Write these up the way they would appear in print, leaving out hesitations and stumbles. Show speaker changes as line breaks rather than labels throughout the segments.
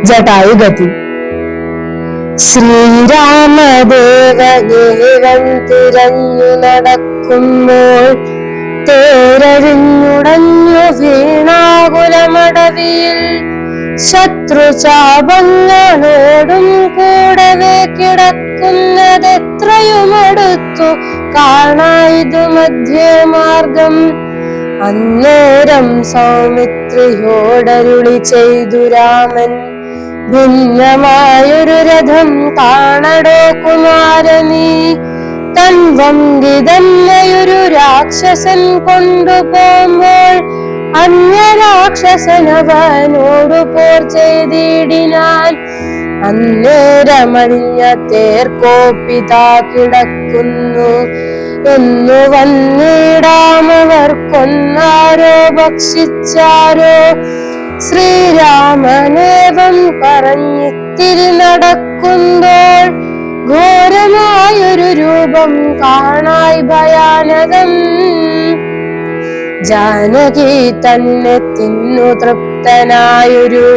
ജടായുഗതി. ശ്രീരാമദേവനേവം തിരഞ്ഞു നടക്കുമ്പോൾ തേരഴിഞ്ഞുടഞ്ഞു വീണാകുലമടവിയിൽ ശത്രുചാപങ്ങളോടും കൂടവേ കിടക്കുന്നതെത്രയുമടുത്തു കാണായിതു മധ്യമാർഗം. അന്നേരം സൗമിത്രിയോടരുളി ചെയ്തു രാമൻ, ഭിന്നമായൊരു രഥം കാണടോ കുമാരനീ, തൻവങ്കിതന്നയൊരു രാക്ഷസൻ കൊണ്ടുപോകുമ്പോൾ അന്യരാക്ഷസനവനോടു പോർ ചെയ്തിടിനാൻ. അന്നേരമഴിഞ്ഞ തേർക്കോപ്പിതാ കിടക്കുന്നു എന്നു വന്നിടാമവർ കൊന്നാരോ ഭക്ഷിച്ചാരോ. ശ്രീരാമനേവം പറഞ്ഞിത്തിരി നടക്കുമ്പോൾ ഘോരമായൊരു രൂപം കാണായി ഭയാനകം. ജാനകി തന്നെ തിന്നു തൃപ്തനായൊരു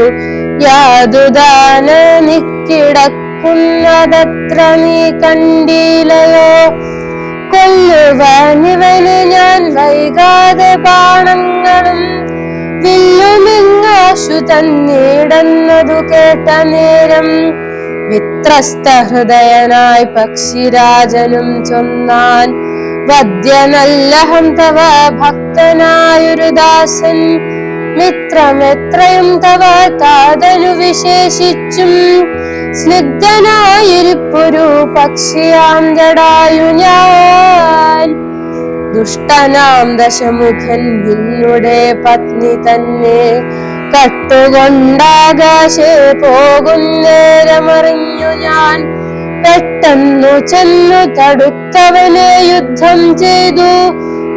യാതുദാന നിക്കിടക്കുന്നതത്ര നീ കണ്ടില്ലയോ. കൊല്ലുവാനിവന് ഞാൻ വൈകാതെ ബാണങ്ങളും വില്ലുമിങ്ങാശു തന്നിടുന്നതു കേട്ട നേരം വിത്രസ്ത ഹൃദയനായി പക്ഷിരാജനും ചൊന്നാൻ, വദ്യനല്ലഹം തവ ഭക്തനായൊരു ദാസൻ, മിത്രമെത്രയും തവ താതനു വിശേഷിച്ചും സ്നിഗ്ധനായിരിപ്പൊരു പക്ഷിയാം ജടായു ഞാൻ. ദുഷ്ടനാം ദശമുഖൻ നിന്നുടെ പത്നി തന്നെ കട്ടുകൊണ്ടാകാശേ പോകുന്നേരമറിഞ്ഞു ഞാൻ. പെട്ടെന്നു ചെന്നു തടുത്തവനെ യുദ്ധം ചെയ്തു,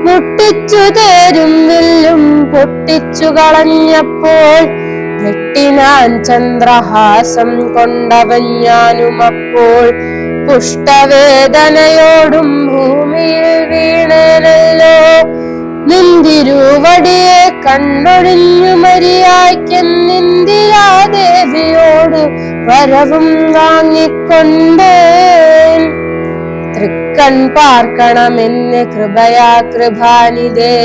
മുട്ടിച്ചു തേരും വില്ലും പൊട്ടിച്ചു കളഞ്ഞപ്പോൾ ഞെട്ടിനാൻ ചന്ദ്രഹാസം കൊണ്ടവൻ ഞാനുമപ്പോൾ. പുഷ്ടവേദനയോടും ഭൂമിയിൽ വീണേനല്ലോ, നിന്തിരുവടിയെ കണ്ടൊഴിഞ്ഞു മരിയായ്ക്കെന്നിന്ദിരാദേവിയോട് വരവും വാങ്ങിക്കൊണ്ടേൻ. തൃക്കൺ പാർക്കണമെന്ന് കൃപയാ കൃപാനിധേ,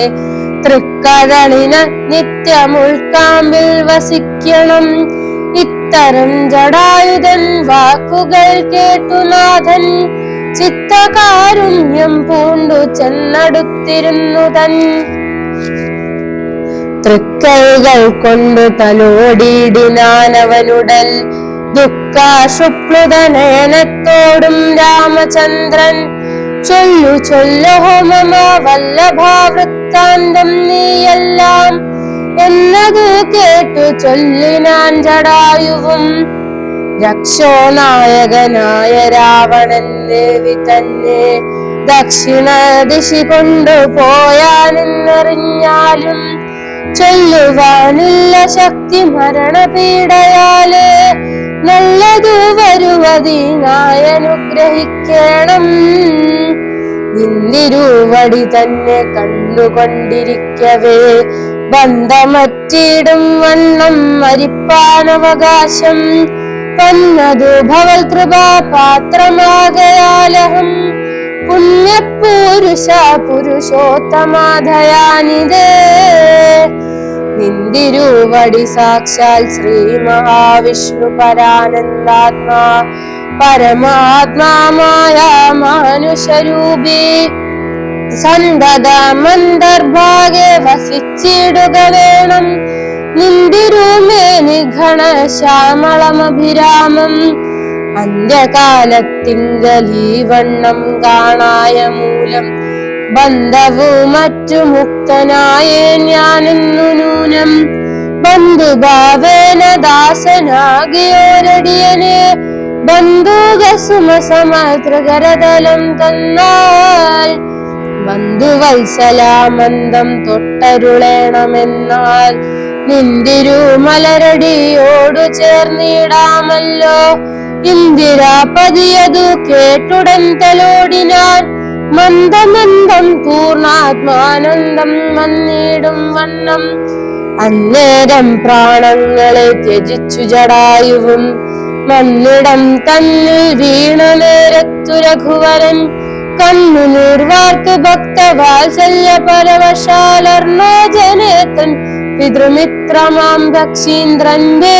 തൃക്കഴലിന നിത്യമുൾക്കാമ്പിൽ വസിക്കണം. ഇത്തരം ജടായുധൻ വാക്കുകൾ കേട്ടുനാഥൻ ചിത്തകാരുണ്യം പൂണ്ടു ചെന്നടുത്തിരുന്നു തൻ. തൃക്കൈകൾ കൊണ്ടു തലോടിയിടിനാനവനുടൽ ദുഃഖാശുപ്ലുതനയനത്തോടും രാമചന്ദ്രൻ. ചൊല്ലു ചൊല്ലോ മമ വല്ലഭാവൃത്താന്തം നീയെല്ലാം എന്നതു കേട്ടു ചൊല്ലിനാൻ ജടായുവും. രക്ഷോനായകനായ രാവണൻ ദേവി തന്നെ ദക്ഷിണ ദിശി കൊണ്ടുപോയാലെന്നറിഞ്ഞാലും ചൊല്ലുവാനില്ല ശക്തി മരണപീഡയാലേ. നല്ലതു വരുവതിനായനുഗ്രഹിക്കണം. നിന്നിരുവടി തന്നെ കണ്ടുകൊണ്ടിരിക്കവേ ബന്ധമറ്റിടും വണ്ണം മരിപ്പാനവകാശം വന്നതു ഭവൽ കൃപാപാത്രമാകയാലഹം. പുണ്യപുരുഷ പുരുഷോത്തമാധയാനിതേ. നിന്തിരുവടി സാക്ഷാൽ ശ്രീ മഹാവിഷ്ണു പരാനന്ദാത്മാ പരമാത്മാമായ മാനുഷരൂപി സന്തതമന്തർഭാഗെ വസിച്ചിടുക വേണം. നിന്തിരുമേനി ഘനശ്യാമളമഭിരാമം അന്ത്യകാലത്തിങ്കലീ വണ്ണം കാണായ മൂലം ബന്ധവു മറ്റു മുക്തനായേ ഞാനെന്നു നൂനം. ബന്ധുഭാവേന ദാസനാകിയോരടിയനെ ബന്ധുകസുമസമതൃകരതലം തന്നാൽ. ബന്ധുവത്സലാമന്ദം തൊട്ടരുളേണമെന്നാൽ നിന്തിരുമലരടിയോടു ചേർന്നിടാമല്ലോ. ഇന്ദിരാപതിയതു കേട്ടുടൻ തലോടിനാൻ. മന്ദമന്ദം പൂർണാത്മാനന്ദം വന്നിടും വണ്ണം അന്നേരം പ്രാണങ്ങളെ ത്യജിച്ചു ജടായുവും മന്നിടം തന്നിൽ വീണ നേരത്തു രഘുവരൻ കണ്ണു നീർവാർത്തു ഭക്തവാത്സല്യ പരവശാലർണോജനേതൻ പിതൃമിത്രമാം ദക്ഷീന്ദ്രന്റെ